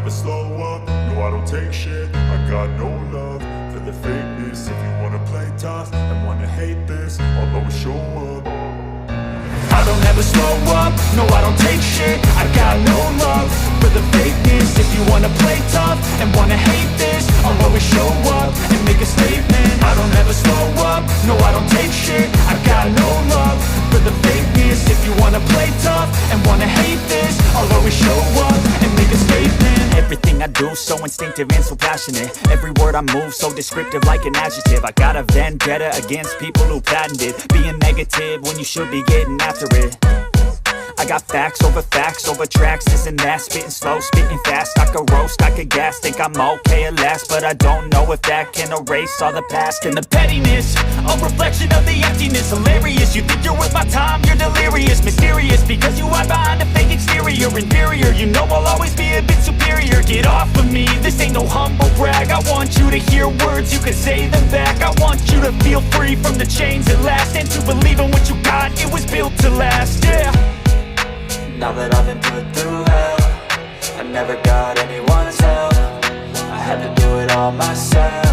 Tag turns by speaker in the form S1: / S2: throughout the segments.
S1: never slow up, no I don't take shit. I got no love for the fakeness. If you wanna play tough and wanna hate this, I'll always show up. I don't ever slow up, no I don't take shit. I got no love for the fakeness. If you wanna play tough and wanna hate this, I'll always show up and make a statement. I don't ever slow up, no I don't take shit. I got no love for the fakeness. If you wanna play tough and wanna hate this, I'll always show up and make a statement.
S2: Everything I do so instinctive and so passionate. Every word I move so descriptive like an adjective. I got a vendetta against people who patented being negative when you should be getting after it. I got facts over tracks, this and that. Spitting slow, spitting fast. I could roast, I could gas. Think I'm okay at last, but I don't know if that can erase all the past. And the pettiness, a reflection of the emptiness. Hilarious, you think you're worth my time, you're delirious. Mysterious, because you hide behind a fake exterior. Inferior, you know I'll always be a bit superior. Get off of me, this ain't no humble brag. I want you to hear words, you can say them back. I want you to feel free from the chains that last, and to believe in what you got, it was built to last, yeah.
S3: Now that I've been put through hell, I never got anyone's help. I had to do it all myself.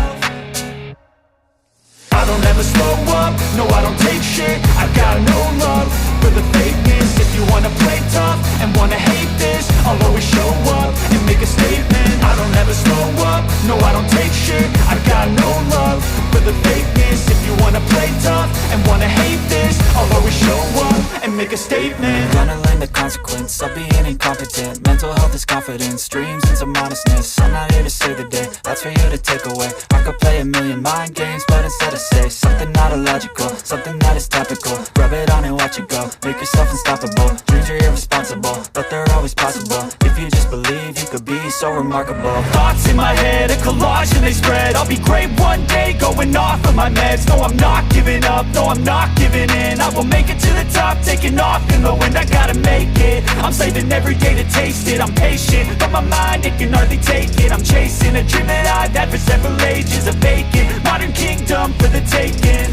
S1: I don't ever slow up, no I don't take shit. I got no love for the fakeness. If you wanna play tough and wanna hate this, I'll always show up and make a statement. I don't ever slow up, no I don't take shit. I got no love for the fakeness. If you wanna play tough and wanna hate this, I'll always show up and make a statement.
S3: Gonna learn the consequence of being incompetent. Mental health is confidence, dreams and some modestness. I'm not here to save the day, that's for you to take away. I could play a million mind games, but instead I say something not illogical, something that is topical. Rub it on and watch it go, make yourself unstoppable. Dreams are irresponsible, but they're always possible. If you just believe, you could be so remarkable.
S2: Thoughts in my head, a collage and they spread. I'll be great one day, going off of my meds. No, I'm not giving up, no, I'm not giving in. I will make it to the top, taking off in the wind. I gotta make it, I'm saving every day to taste it. I'm patient, but my mind, it can hardly take it. I'm chasing a dream that I've had for several ages. A vacant, modern kingdom for the taking.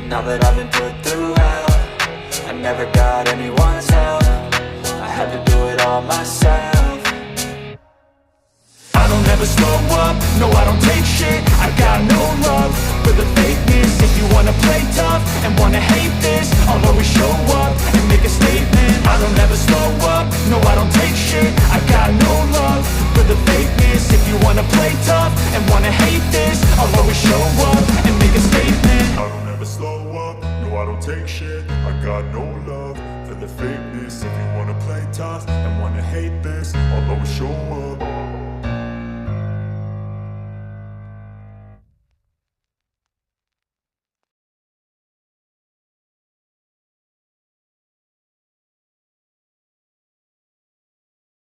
S3: Now that I've been put through hell, I never got anyone's help. I had to do it all myself.
S1: I don't ever slow up, no I don't take shit. I got no love for the fakeness. If you wanna play tough and wanna hate this, I'll always show up and make a statement. I don't ever slow up, no I don't take shit. I got no love for the fakeness. If you wanna play tough and wanna hate this, I'll always show up and make a statement. I don't ever slow up, no I don't take shit. I got no love for the fakeness. If you wanna play tough and wanna hate this, I'll always show up